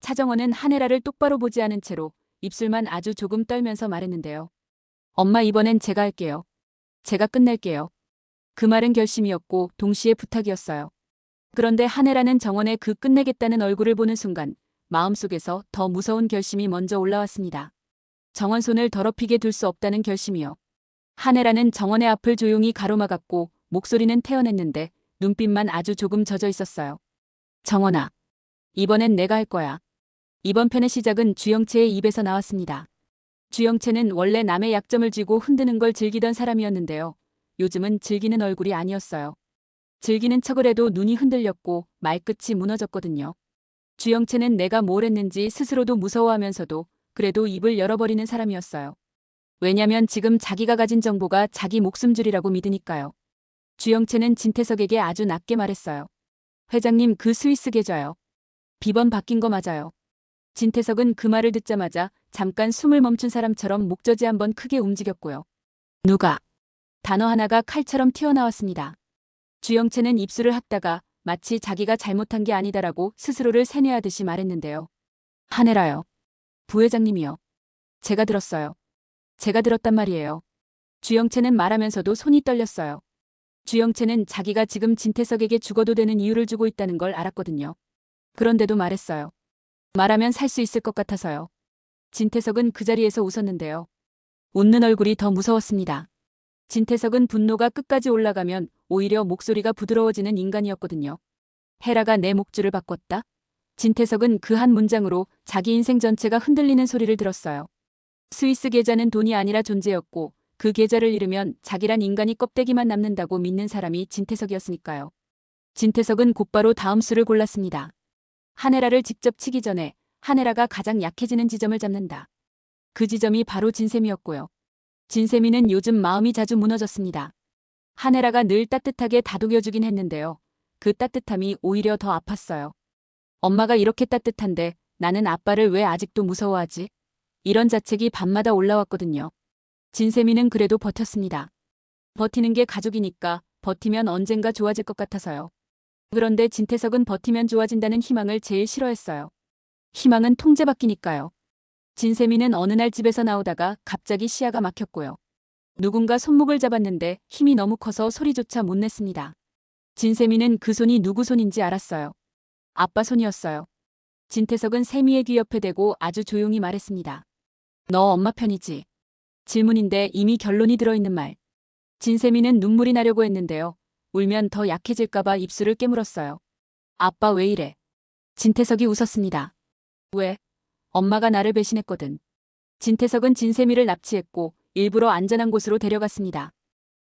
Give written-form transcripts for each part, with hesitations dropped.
차정원은 한혜라를 똑바로 보지 않은 채로 입술만 아주 조금 떨면서 말했는데요. 엄마, 이번엔 제가 할게요. 제가 끝낼게요. 그 말은 결심이었고 동시에 부탁이었어요. 그런데 한혜라는 정원의 그 끝내겠다는 얼굴을 보는 순간 마음속에서 더 무서운 결심이 먼저 올라왔습니다. 정원 손을 더럽히게 둘 수 없다는 결심이요. 한혜라는 정원의 앞을 조용히 가로막았고 목소리는 태어났는데 눈빛만 아주 조금 젖어 있었어요. 정원아, 이번엔 내가 할 거야. 이번 편의 시작은 주영채의 입에서 나왔습니다. 주영채는 원래 남의 약점을 쥐고 흔드는 걸 즐기던 사람이었는데요. 요즘은 즐기는 얼굴이 아니었어요. 즐기는 척을 해도 눈이 흔들렸고 말끝이 무너졌거든요. 주영채는 내가 뭘 했는지 스스로도 무서워하면서도 그래도 입을 열어버리는 사람이었어요. 왜냐면 지금 자기가 가진 정보가 자기 목숨줄이라고 믿으니까요. 주영채는 진태석에게 아주 낮게 말했어요. 회장님, 그 스위스 계좌요. 비번 바뀐 거 맞아요. 진태석은 그 말을 듣자마자 잠깐 숨을 멈춘 사람처럼 목젖이 한번 크게 움직였고요. 누가? 단어 하나가 칼처럼 튀어나왔습니다. 주영채는 입술을 핥다가 마치 자기가 잘못한 게 아니다라고 스스로를 세뇌하듯이 말했는데요. 한혜라요. 부회장님이요. 제가 들었어요. 제가 들었단 말이에요. 주영채는 말하면서도 손이 떨렸어요. 주영채는 자기가 지금 진태석에게 죽어도 되는 이유를 주고 있다는 걸 알았거든요. 그런데도 말했어요. 말하면 살 수 있을 것 같아서요. 진태석은 그 자리에서 웃었는데요. 웃는 얼굴이 더 무서웠습니다. 진태석은 분노가 끝까지 올라가면 오히려 목소리가 부드러워지는 인간이었거든요. 헤라가 내 목줄을 바꿨다? 진태석은 그 한 문장으로 자기 인생 전체가 흔들리는 소리를 들었어요. 스위스 계좌는 돈이 아니라 존재였고 그 계좌를 잃으면 자기란 인간이 껍데기만 남는다고 믿는 사람이 진태석이었으니까요. 진태석은 곧바로 다음 수를 골랐습니다. 한혜라를 직접 치기 전에 한혜라가 가장 약해지는 지점을 잡는다. 그 지점이 바로 진세미였고요. 진세미는 요즘 마음이 자주 무너졌습니다. 한혜라가 늘 따뜻하게 다독여주긴 했는데요. 그 따뜻함이 오히려 더 아팠어요. 엄마가 이렇게 따뜻한데 나는 아빠를 왜 아직도 무서워하지? 이런 자책이 밤마다 올라왔거든요. 진세미는 그래도 버텼습니다. 버티는 게 가족이니까 버티면 언젠가 좋아질 것 같아서요. 그런데 진태석은 버티면 좋아진다는 희망을 제일 싫어했어요. 희망은 통제받기니까요. 진세미는 어느 날 집에서 나오다가 갑자기 시야가 막혔고요. 누군가 손목을 잡았는데 힘이 너무 커서 소리조차 못 냈습니다. 진세미는 그 손이 누구 손인지 알았어요. 아빠 손이었어요. 진태석은 세미의 귀 옆에 대고 아주 조용히 말했습니다. 너 엄마 편이지? 질문인데 이미 결론이 들어있는 말. 진세미는 눈물이 나려고 했는데요. 울면 더 약해질까봐 입술을 깨물었어요. 아빠 왜 이래? 진태석이 웃었습니다. 왜? 엄마가 나를 배신했거든. 진태석은 진세미를 납치했고 일부러 안전한 곳으로 데려갔습니다.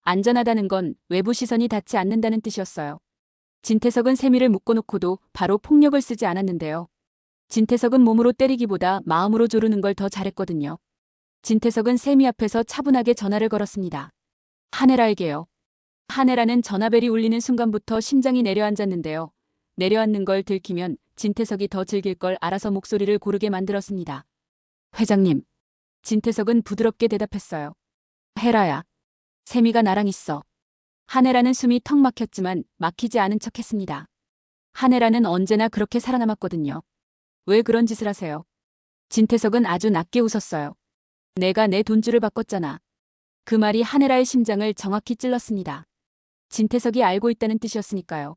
안전하다는 건 외부 시선이 닿지 않는다는 뜻이었어요. 진태석은 세미를 묶어놓고도 바로 폭력을 쓰지 않았는데요. 진태석은 몸으로 때리기보다 마음으로 조르는 걸 더 잘했거든요. 진태석은 세미 앞에서 차분하게 전화를 걸었습니다. 한혜라에게요. 한혜라는 전화벨이 울리는 순간부터 심장이 내려앉았는데요. 내려앉는 걸 들키면 진태석이 더 즐길 걸 알아서 목소리를 고르게 만들었습니다. 회장님. 진태석은 부드럽게 대답했어요. 혜라야. 세미가 나랑 있어. 한혜라는 숨이 턱 막혔지만 막히지 않은 척 했습니다. 한혜라는 언제나 그렇게 살아남았거든요. 왜 그런 짓을 하세요? 진태석은 아주 낮게 웃었어요. 내가 내 돈줄을 바꿨잖아. 그 말이 한혜라의 심장을 정확히 찔렀습니다. 진태석이 알고 있다는 뜻이었으니까요.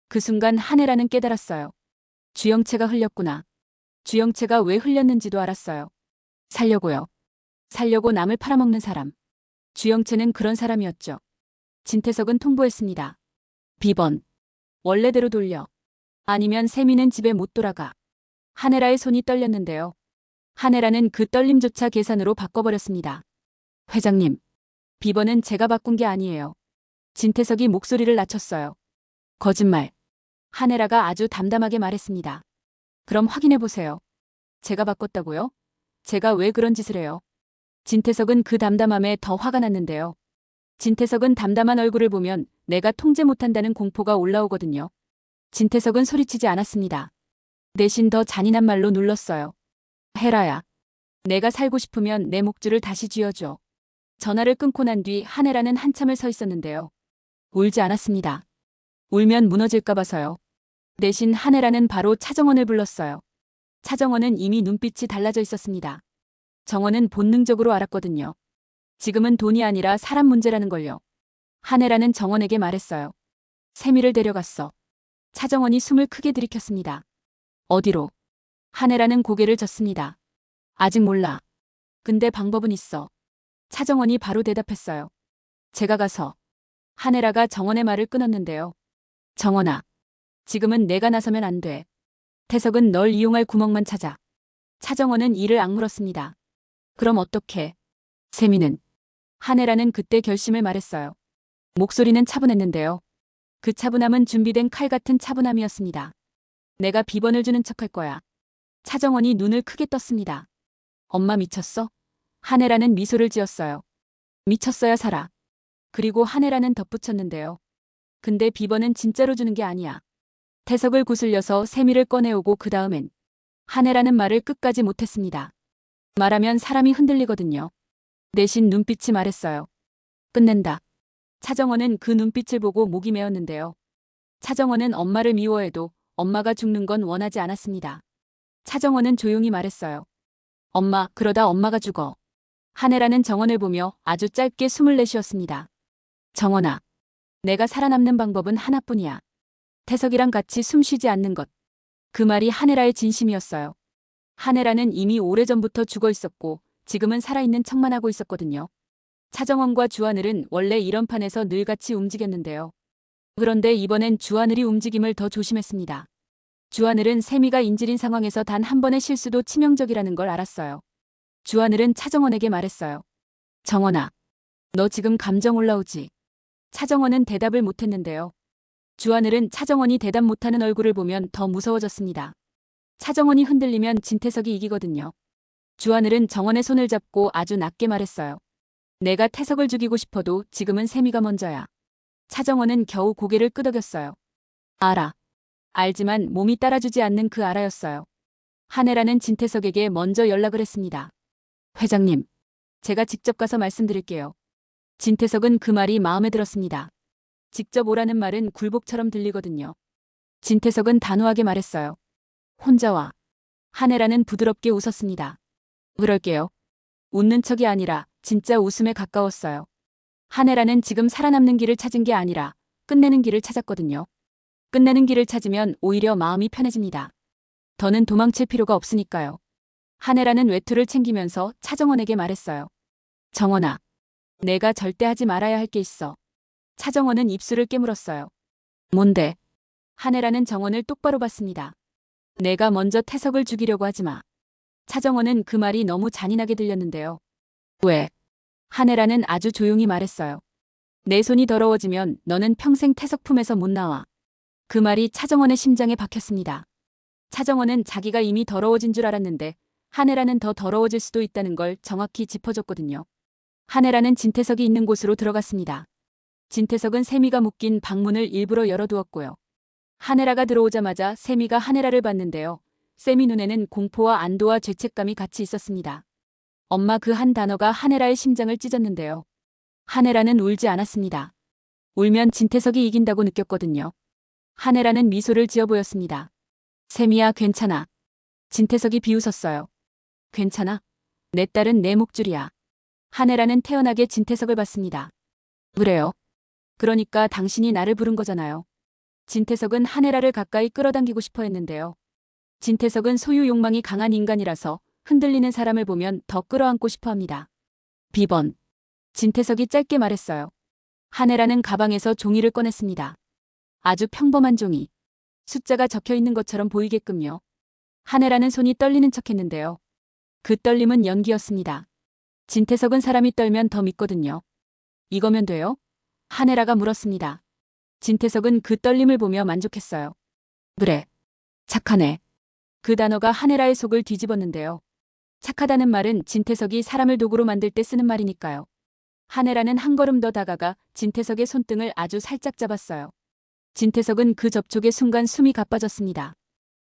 그 순간 한혜라는 깨달았어요. 주영채가 흘렸구나. 주영채가 왜 흘렸는지도 알았어요. 살려고요. 살려고 남을 팔아먹는 사람. 주영채는 그런 사람이었죠. 진태석은 통보했습니다. 비번. 원래대로 돌려. 아니면 세미는 집에 못 돌아가. 한혜라의 손이 떨렸는데요. 한혜라는 그 떨림조차 계산으로 바꿔버렸습니다. 회장님. 비번은 제가 바꾼 게 아니에요. 진태석이 목소리를 낮췄어요. 거짓말. 한혜라가 아주 담담하게 말했습니다. 그럼 확인해보세요. 제가 바꿨다고요? 제가 왜 그런 짓을 해요? 진태석은 그 담담함에 더 화가 났는데요. 진태석은 담담한 얼굴을 보면 내가 통제 못한다는 공포가 올라오거든요. 진태석은 소리치지 않았습니다. 대신 더 잔인한 말로 눌렀어요. 혜라야. 내가 살고 싶으면 내 목줄을 다시 쥐어줘. 전화를 끊고 난 뒤 한혜라는 한참을 서 있었는데요. 울지 않았습니다. 울면 무너질까 봐서요. 대신 한혜라는 바로 차정원을 불렀어요. 차정원은 이미 눈빛이 달라져 있었습니다. 정원은 본능적으로 알았거든요. 지금은 돈이 아니라 사람 문제라는 걸요. 한혜라는 정원에게 말했어요. 세미를 데려갔어. 차정원이 숨을 크게 들이켰습니다. 어디로? 한혜라는 고개를 젓습니다. 아직 몰라. 근데 방법은 있어. 차정원이 바로 대답했어요. 제가 가서. 한혜라가 정원의 말을 끊었는데요. 정원아. 지금은 내가 나서면 안 돼. 태석은 널 이용할 구멍만 찾아. 차정원은 이를 악물었습니다. 그럼 어떡해? 세미는. 한혜라는 그때 결심을 말했어요. 목소리는 차분했는데요. 그 차분함은 준비된 칼 같은 차분함이었습니다. 내가 비번을 주는 척할 거야. 차정원이 눈을 크게 떴습니다. 엄마 미쳤어? 한혜라는 미소를 지었어요. 미쳤어야 살아. 그리고 한혜라는 덧붙였는데요. 근데 비번은 진짜로 주는 게 아니야. 태석을 구슬려서 세미를 꺼내오고 그 다음엔 한혜라는 말을 끝까지 못했습니다. 말하면 사람이 흔들리거든요. 대신 눈빛이 말했어요. 끝낸다. 차정원은 그 눈빛을 보고 목이 메었는데요. 차정원은 엄마를 미워해도 엄마가 죽는 건 원하지 않았습니다. 차정원은 조용히 말했어요. 엄마, 그러다 엄마가 죽어. 한혜라는 정원을 보며 아주 짧게 숨을 내쉬었습니다. 정원아, 내가 살아남는 방법은 하나뿐이야. 태석이랑 같이 숨 쉬지 않는 것. 그 말이 한혜라의 진심이었어요. 한혜라는 이미 오래전부터 죽어 있었고 지금은 살아있는 척만 하고 있었거든요. 차정원과 주하늘은 원래 이런 판에서 늘 같이 움직였는데요. 그런데 이번엔 주하늘이 움직임을 더 조심했습니다. 주하늘은 세미가 인질인 상황에서 단 한 번의 실수도 치명적이라는 걸 알았어요. 주하늘은 차정원에게 말했어요. 정원아, 너 지금 감정 올라오지? 차정원은 대답을 못했는데요. 주하늘은 차정원이 대답 못하는 얼굴을 보면 더 무서워졌습니다. 차정원이 흔들리면 진태석이 이기거든요. 주하늘은 정원의 손을 잡고 아주 낮게 말했어요. 내가 태석을 죽이고 싶어도 지금은 세미가 먼저야. 차정원은 겨우 고개를 끄덕였어요. 알아. 알지만 몸이 따라주지 않는 그 알아였어요. 한혜라는 진태석에게 먼저 연락을 했습니다. 회장님, 제가 직접 가서 말씀드릴게요. 진태석은 그 말이 마음에 들었습니다. 직접 오라는 말은 굴복처럼 들리거든요. 진태석은 단호하게 말했어요. 혼자 와. 한혜라는 부드럽게 웃었습니다. 그럴게요. 웃는 척이 아니라 진짜 웃음에 가까웠어요. 한혜라는 지금 살아남는 길을 찾은 게 아니라 끝내는 길을 찾았거든요. 끝내는 길을 찾으면 오히려 마음이 편해집니다. 더는 도망칠 필요가 없으니까요. 한혜라는 외투를 챙기면서 차정원에게 말했어요. 정원아, 내가 절대 하지 말아야 할 게 있어. 차정원은 입술을 깨물었어요. 뭔데? 한혜라는 정원을 똑바로 봤습니다. 내가 먼저 태석을 죽이려고 하지 마. 차정원은 그 말이 너무 잔인하게 들렸는데요. 왜? 한혜라는 아주 조용히 말했어요. 내 손이 더러워지면 너는 평생 태석 품에서 못 나와. 그 말이 차정원의 심장에 박혔습니다. 차정원은 자기가 이미 더러워진 줄 알았는데 한혜라는 더 더러워질 수도 있다는 걸 정확히 짚어줬거든요. 한혜라는 진태석이 있는 곳으로 들어갔습니다. 진태석은 세미가 묶인 방문을 일부러 열어두었고요. 한혜라가 들어오자마자 세미가 한혜라를 봤는데요. 세미 눈에는 공포와 안도와 죄책감이 같이 있었습니다. 엄마 그 한 단어가 한혜라의 심장을 찢었는데요. 한혜라는 울지 않았습니다. 울면 진태석이 이긴다고 느꼈거든요. 한혜라는 미소를 지어 보였습니다. 세미야, 괜찮아. 진태석이 비웃었어요. 괜찮아? 내 딸은 내 목줄이야. 한혜라는 태연하게 진태석을 봤습니다. 그래요? 그러니까 당신이 나를 부른 거잖아요. 진태석은 한혜라를 가까이 끌어당기고 싶어 했는데요. 진태석은 소유 욕망이 강한 인간이라서 흔들리는 사람을 보면 더 끌어안고 싶어 합니다. 비번. 진태석이 짧게 말했어요. 한혜라는 가방에서 종이를 꺼냈습니다. 아주 평범한 종이. 숫자가 적혀 있는 것처럼 보이게끔요. 한혜라는 손이 떨리는 척했는데요. 그 떨림은 연기였습니다. 진태석은 사람이 떨면 더 믿거든요. 이거면 돼요? 한혜라가 물었습니다. 진태석은 그 떨림을 보며 만족했어요. 그래. 착하네. 그 단어가 한혜라의 속을 뒤집었는데요. 착하다는 말은 진태석이 사람을 도구로 만들 때 쓰는 말이니까요. 한혜라는 한 걸음 더 다가가 진태석의 손등을 아주 살짝 잡았어요. 진태석은 그 접촉의 순간 숨이 가빠졌습니다.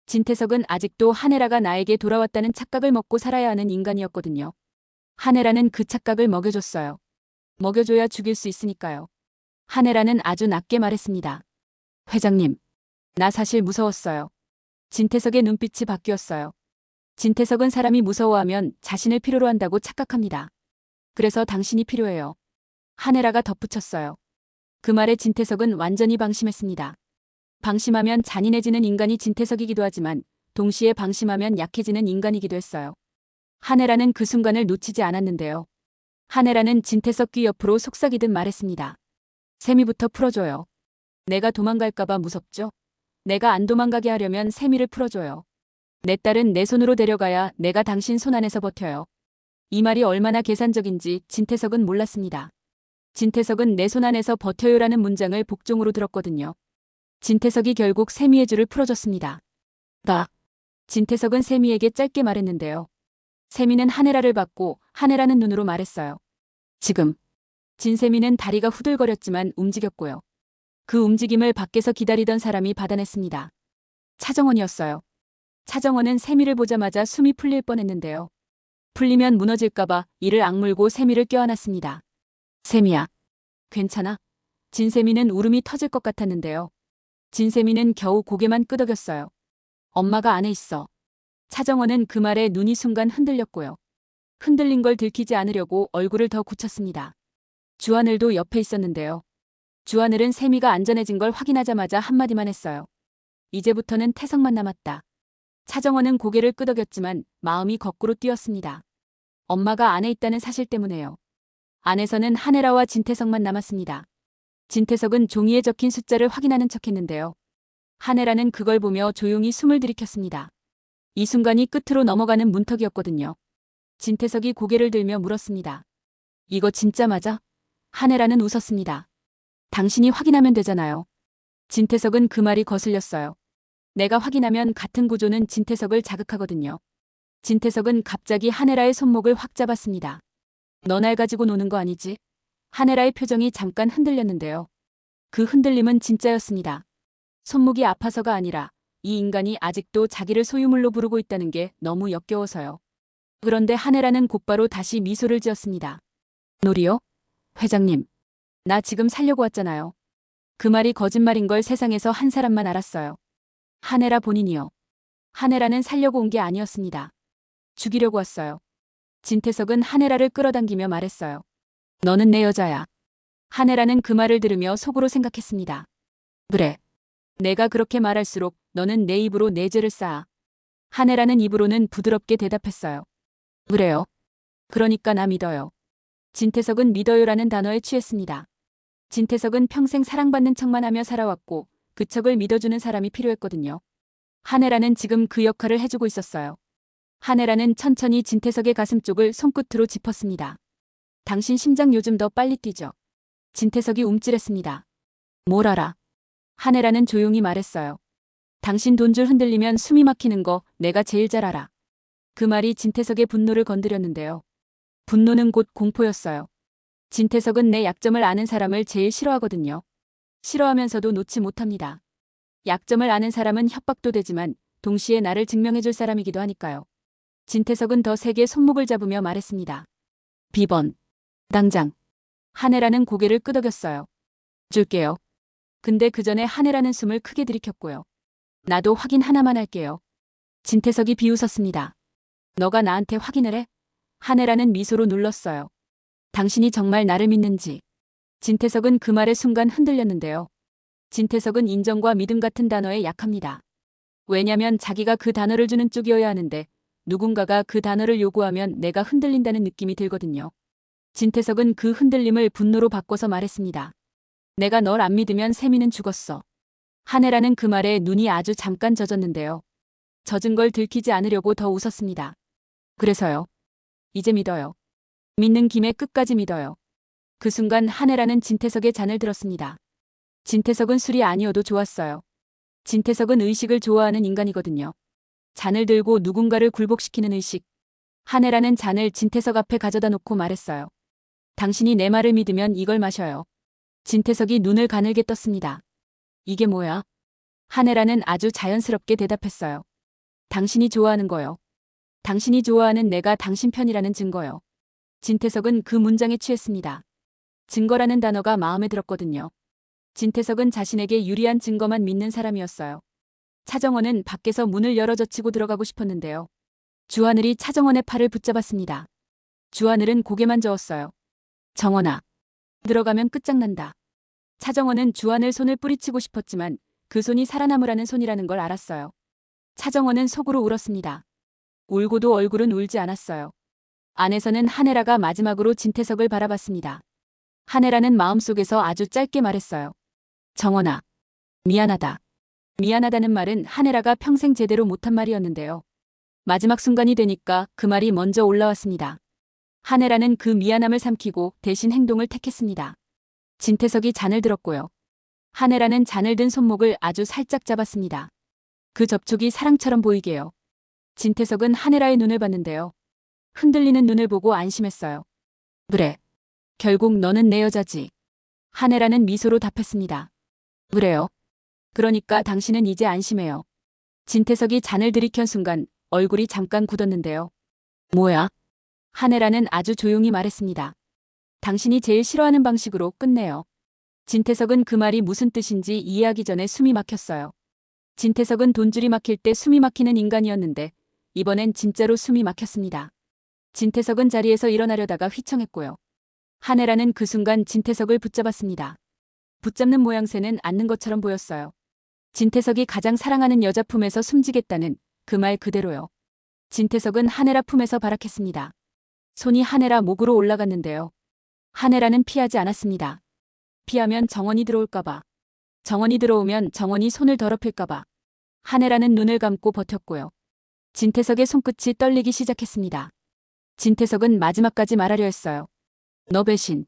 진태석은 아직도 한혜라가 나에게 돌아왔다는 착각을 먹고 살아야 하는 인간이었거든요. 한혜라는 그 착각을 먹여줬어요. 먹여줘야 죽일 수 있으니까요. 한혜라는 아주 낮게 말했습니다. 회장님, 나 사실 무서웠어요. 진태석의 눈빛이 바뀌었어요. 진태석은 사람이 무서워하면 자신을 필요로 한다고 착각합니다. 그래서 당신이 필요해요. 한혜라가 덧붙였어요. 그 말에 진태석은 완전히 방심했습니다. 방심하면 잔인해지는 인간이 진태석이기도 하지만 동시에 방심하면 약해지는 인간이기도 했어요. 한혜라는 그 순간을 놓치지 않았는데요. 한혜라는 진태석 귀 옆으로 속삭이듯 말했습니다. 세미부터 풀어줘요. 내가 도망갈까봐 무섭죠? 내가 안 도망가게 하려면 세미를 풀어줘요. 내 딸은 내 손으로 데려가야 내가 당신 손 안에서 버텨요. 이 말이 얼마나 계산적인지 진태석은 몰랐습니다. 진태석은 내 손 안에서 버텨요라는 문장을 복종으로 들었거든요. 진태석이 결국 세미의 줄을 풀어줬습니다. 진태석은 세미에게 짧게 말했는데요. 세미는 한혜라를 받고 한혜라는 눈으로 말했어요. 지금. 진세미는 다리가 후들거렸지만 움직였고요. 그 움직임을 밖에서 기다리던 사람이 받아냈습니다. 차정원이었어요. 차정원은 세미를 보자마자 숨이 풀릴 뻔했는데요. 풀리면 무너질까봐 이를 악물고 세미를 껴안았습니다. 세미야. 괜찮아? 진세미는 울음이 터질 것 같았는데요. 진세미는 겨우 고개만 끄덕였어요. 엄마가 안에 있어. 차정원은 그 말에 눈이 순간 흔들렸고요. 흔들린 걸 들키지 않으려고 얼굴을 더 굳혔습니다. 주하늘도 옆에 있었는데요. 주하늘은 세미가 안전해진 걸 확인하자마자 한마디만 했어요. 이제부터는 태석만 남았다. 차정원은 고개를 끄덕였지만 마음이 거꾸로 뛰었습니다. 엄마가 안에 있다는 사실 때문에요. 안에서는 한혜라와 진태석만 남았습니다. 진태석은 종이에 적힌 숫자를 확인하는 척했는데요. 한혜라는 그걸 보며 조용히 숨을 들이켰습니다. 이 순간이 끝으로 넘어가는 문턱이었거든요. 진태석이 고개를 들며 물었습니다. 이거 진짜 맞아? 한혜라는 웃었습니다. 당신이 확인하면 되잖아요. 진태석은 그 말이 거슬렸어요. 내가 확인하면 같은 구조는 진태석을 자극하거든요. 진태석은 갑자기 한혜라의 손목을 확 잡았습니다. 너 날 가지고 노는 거 아니지? 한혜라의 표정이 잠깐 흔들렸는데요. 그 흔들림은 진짜였습니다. 손목이 아파서가 아니라 이 인간이 아직도 자기를 소유물로 부르고 있다는 게 너무 역겨워서요. 그런데 한혜라는 곧바로 다시 미소를 지었습니다. 놀이요? 회장님. 나 지금 살려고 왔잖아요. 그 말이 거짓말인 걸 세상에서 한 사람만 알았어요. 한혜라 본인이요. 한혜라는 살려고 온 게 아니었습니다. 죽이려고 왔어요. 진태석은 한혜라를 끌어당기며 말했어요. 너는 내 여자야. 한혜라는 그 말을 들으며 속으로 생각했습니다. 그래. 내가 그렇게 말할수록 너는 내 입으로 내 죄를 쌓아. 한혜라는 입으로는 부드럽게 대답했어요. 그래요. 그러니까 나 믿어요. 진태석은 믿어요라는 단어에 취했습니다. 진태석은 평생 사랑받는 척만 하며 살아왔고 그 척을 믿어주는 사람이 필요했거든요. 한혜라는 지금 그 역할을 해주고 있었어요. 한혜라는 천천히 진태석의 가슴 쪽을 손끝으로 짚었습니다. 당신 심장 요즘 더 빨리 뛰죠. 진태석이 움찔했습니다. 뭘 알아? 한혜라는 조용히 말했어요. 당신 돈줄 흔들리면 숨이 막히는 거 내가 제일 잘 알아. 그 말이 진태석의 분노를 건드렸는데요. 분노는 곧 공포였어요. 진태석은 내 약점을 아는 사람을 제일 싫어하거든요. 싫어하면서도 놓지 못합니다. 약점을 아는 사람은 협박도 되지만 동시에 나를 증명해줄 사람이기도 하니까요. 진태석은 더 세게 손목을 잡으며 말했습니다. 비번. 당장. 한혜라는 고개를 끄덕였어요. 줄게요. 근데 그 전에 한혜라는 숨을 크게 들이켰고요. 나도 확인 하나만 할게요. 진태석이 비웃었습니다. 너가 나한테 확인을 해? 한혜라는 미소로 눌렀어요. 당신이 정말 나를 믿는지. 진태석은 그 말에 순간 흔들렸는데요. 진태석은 인정과 믿음 같은 단어에 약합니다. 왜냐면 자기가 그 단어를 주는 쪽이어야 하는데 누군가가 그 단어를 요구하면 내가 흔들린다는 느낌이 들거든요. 진태석은 그 흔들림을 분노로 바꿔서 말했습니다. 내가 널 안 믿으면 세미는 죽었어. 한혜라는 그 말에 눈이 아주 잠깐 젖었는데요. 젖은 걸 들키지 않으려고 더 웃었습니다. 그래서요. 이제 믿어요. 믿는 김에 끝까지 믿어요. 그 순간 한혜라는 진태석의 잔을 들었습니다. 진태석은 술이 아니어도 좋았어요. 진태석은 의식을 좋아하는 인간이거든요. 잔을 들고 누군가를 굴복시키는 의식. 한혜라는 잔을 진태석 앞에 가져다 놓고 말했어요. 당신이 내 말을 믿으면 이걸 마셔요. 진태석이 눈을 가늘게 떴습니다. 이게 뭐야? 한혜라는 아주 자연스럽게 대답했어요. 당신이 좋아하는 거요. 당신이 좋아하는 내가 당신 편이라는 증거요. 진태석은 그 문장에 취했습니다. 증거라는 단어가 마음에 들었거든요. 진태석은 자신에게 유리한 증거만 믿는 사람이었어요. 차정원은 밖에서 문을 열어 젖히고 들어가고 싶었는데요. 주하늘이 차정원의 팔을 붙잡았습니다. 주하늘은 고개만 저었어요. 정원아. 들어가면 끝장난다. 차정원은 주하늘 손을 뿌리치고 싶었지만 그 손이 살아남으라는 손이라는 걸 알았어요. 차정원은 속으로 울었습니다. 울고도 얼굴은 울지 않았어요. 안에서는 한혜라가 마지막으로 진태석을 바라봤습니다. 한혜라는 마음속에서 아주 짧게 말했어요. 정원아. 미안하다. 미안하다는 말은 한혜라가 평생 제대로 못한 말이었는데요. 마지막 순간이 되니까 그 말이 먼저 올라왔습니다. 한혜라는 그 미안함을 삼키고 대신 행동을 택했습니다. 진태석이 잔을 들었고요. 한혜라는 잔을 든 손목을 아주 살짝 잡았습니다. 그 접촉이 사랑처럼 보이게요. 진태석은 한혜라의 눈을 봤는데요. 흔들리는 눈을 보고 안심했어요. 그래. 결국 너는 내 여자지. 한혜라는 미소로 답했습니다. 그래요. 그러니까 당신은 이제 안심해요. 진태석이 잔을 들이켠 순간 얼굴이 잠깐 굳었는데요. 뭐야? 한혜라는 아주 조용히 말했습니다. 당신이 제일 싫어하는 방식으로 끝내요. 진태석은 그 말이 무슨 뜻인지 이해하기 전에 숨이 막혔어요. 진태석은 돈줄이 막힐 때 숨이 막히는 인간이었는데 이번엔 진짜로 숨이 막혔습니다. 진태석은 자리에서 일어나려다가 휘청했고요. 한혜라는 그 순간 진태석을 붙잡았습니다. 붙잡는 모양새는 않는 것처럼 보였어요. 진태석이 가장 사랑하는 여자 품에서 숨지겠다는 그 말 그대로요. 진태석은 한혜라 품에서 발악했습니다. 손이 한혜라 목으로 올라갔는데요. 한혜라는 피하지 않았습니다. 피하면 정원이 들어올까봐. 정원이 들어오면 정원이 손을 더럽힐까봐. 한혜라는 눈을 감고 버텼고요. 진태석의 손끝이 떨리기 시작했습니다. 진태석은 마지막까지 말하려 했어요. 너 배신.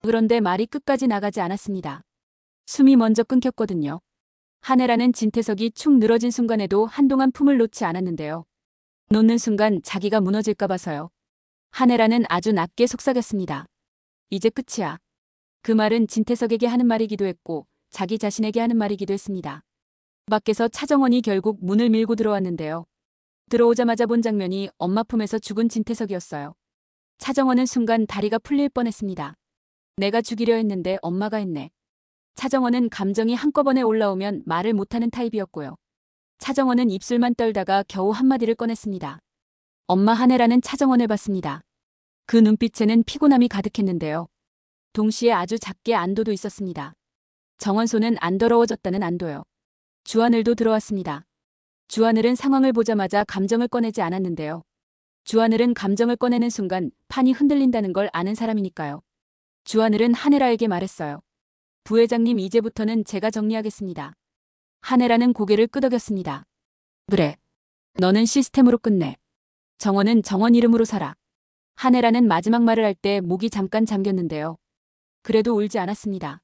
그런데 말이 끝까지 나가지 않았습니다. 숨이 먼저 끊겼거든요. 한혜라는 진태석이 축 늘어진 순간에도 한동안 품을 놓지 않았는데요. 놓는 순간 자기가 무너질까 봐서요. 한혜라는 아주 낮게 속삭였습니다. 이제 끝이야. 그 말은 진태석에게 하는 말이기도 했고 자기 자신에게 하는 말이기도 했습니다. 밖에서 차정원이 결국 문을 밀고 들어왔는데요. 들어오자마자 본 장면이 엄마 품에서 죽은 진태석이었어요. 차정원은 순간 다리가 풀릴 뻔했습니다. 내가 죽이려 했는데 엄마가 했네. 차정원은 감정이 한꺼번에 올라오면 말을 못하는 타입이었고요. 차정원은 입술만 떨다가 겨우 한마디를 꺼냈습니다. 엄마. 한혜라는 차정원을 봤습니다. 그 눈빛에는 피곤함이 가득했는데요. 동시에 아주 작게 안도도 있었습니다. 정원 손은 안 더러워졌다는 안도요. 주하늘도 들어왔습니다. 주하늘은 상황을 보자마자 감정을 꺼내지 않았는데요. 주하늘은 감정을 꺼내는 순간 판이 흔들린다는 걸 아는 사람이니까요. 주하늘은 한혜라에게 말했어요. 부회장님, 이제부터는 제가 정리하겠습니다. 한혜라는 고개를 끄덕였습니다. 그래. 너는 시스템으로 끝내. 정원은 정원 이름으로 살아. 한혜라는 마지막 말을 할 때 목이 잠깐 잠겼는데요. 그래도 울지 않았습니다.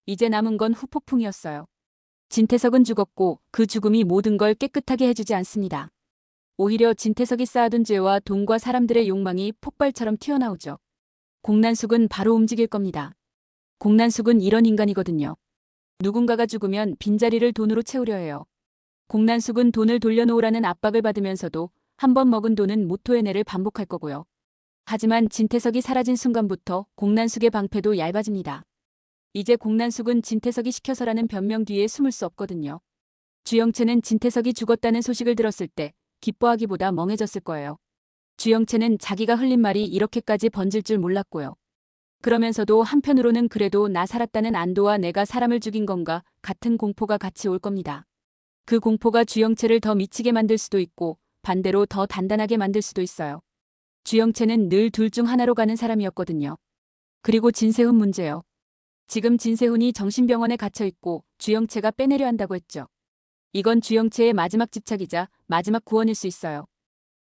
이제 남은 건 후폭풍이었어요. 진태석은 죽었고 그 죽음이 모든 걸 깨끗하게 해주지 않습니다. 오히려 진태석이 쌓아둔 죄와 돈과 사람들의 욕망이 폭발처럼 튀어나오죠. 공난숙은 바로 움직일 겁니다. 공난숙은 이런 인간이거든요. 누군가가 죽으면 빈자리를 돈으로 채우려 해요. 공난숙은 돈을 돌려놓으라는 압박을 받으면서도 한 번 먹은 돈은 못 토해내를 반복할 거고요. 하지만 진태석이 사라진 순간부터 공난숙의 방패도 얇아집니다. 이제 공난숙은 진태석이 시켜서라는 변명 뒤에 숨을 수 없거든요. 주영채는 진태석이 죽었다는 소식을 들었을 때 기뻐하기보다 멍해졌을 거예요. 주영채는 자기가 흘린 말이 이렇게까지 번질 줄 몰랐고요. 그러면서도 한편으로는 그래도 나 살았다는 안도와 내가 사람을 죽인 건가 같은 공포가 같이 올 겁니다. 그 공포가 주영채를 더 미치게 만들 수도 있고 반대로 더 단단하게 만들 수도 있어요. 주영채는 늘 둘 중 하나로 가는 사람이었거든요. 그리고 진세훈 문제요. 지금 진세훈이 정신병원에 갇혀있고 주영채가 빼내려 한다고 했죠. 이건 주영채의 마지막 집착이자 마지막 구원일 수 있어요.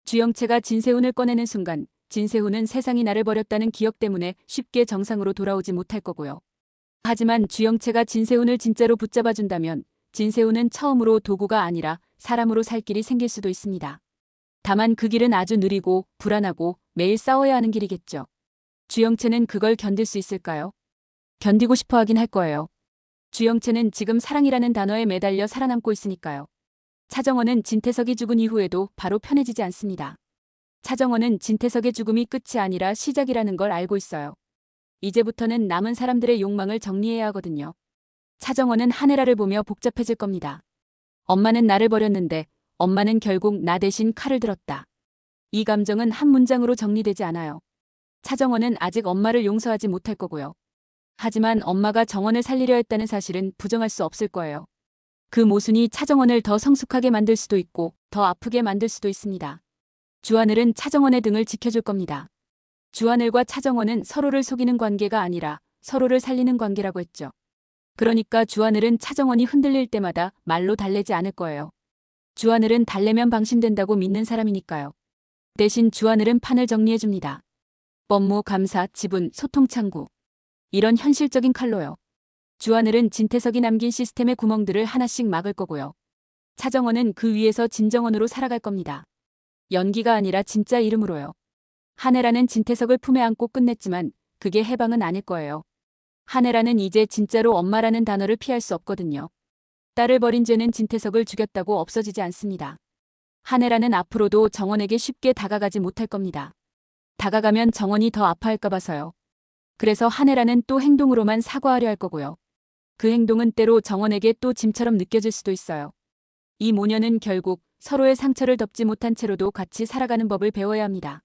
주영채가 진세훈을 꺼내는 순간 진세훈은 세상이 나를 버렸다는 기억 때문에 쉽게 정상으로 돌아오지 못할 거고요. 하지만 주영채가 진세훈을 진짜로 붙잡아준다면 진세훈은 처음으로 도구가 아니라 사람으로 살 길이 생길 수도 있습니다. 다만 그 길은 아주 느리고 불안하고 매일 싸워야 하는 길이겠죠. 주영채는 그걸 견딜 수 있을까요? 견디고 싶어 하긴 할 거예요. 주영채는 지금 사랑이라는 단어에 매달려 살아남고 있으니까요. 차정원은 진태석이 죽은 이후에도 바로 편해지지 않습니다. 차정원은 진태석의 죽음이 끝이 아니라 시작이라는 걸 알고 있어요. 이제부터는 남은 사람들의 욕망을 정리해야 하거든요. 차정원은 한혜라를 보며 복잡해질 겁니다. 엄마는 나를 버렸는데 엄마는 결국 나 대신 칼을 들었다. 이 감정은 한 문장으로 정리되지 않아요. 차정원은 아직 엄마를 용서하지 못할 거고요. 하지만 엄마가 정원을 살리려 했다는 사실은 부정할 수 없을 거예요. 그 모순이 차정원을 더 성숙하게 만들 수도 있고 더 아프게 만들 수도 있습니다. 주하늘은 차정원의 등을 지켜줄 겁니다. 주하늘과 차정원은 서로를 속이는 관계가 아니라 서로를 살리는 관계라고 했죠. 그러니까 주하늘은 차정원이 흔들릴 때마다 말로 달래지 않을 거예요. 주하늘은 달래면 방심된다고 믿는 사람이니까요. 대신 주하늘은 판을 정리해줍니다. 법무, 감사, 지분, 소통 창구. 이런 현실적인 칼로요. 주하늘은 진태석이 남긴 시스템의 구멍들을 하나씩 막을 거고요. 차정원은 그 위에서 진정원으로 살아갈 겁니다. 연기가 아니라 진짜 이름으로요. 한혜라는 진태석을 품에 안고 끝냈지만 그게 해방은 아닐 거예요. 한혜라는 이제 진짜로 엄마라는 단어를 피할 수 없거든요. 딸을 버린 죄는 진태석을 죽였다고 없어지지 않습니다. 한혜라는 앞으로도 정원에게 쉽게 다가가지 못할 겁니다. 다가가면 정원이 더 아파할까 봐서요. 그래서 한혜라는 또 행동으로만 사과하려 할 거고요. 그 행동은 때로 정원에게 또 짐처럼 느껴질 수도 있어요. 이 모녀는 결국 서로의 상처를 덮지 못한 채로도 같이 살아가는 법을 배워야 합니다.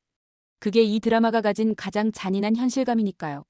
그게 이 드라마가 가진 가장 잔인한 현실감이니까요.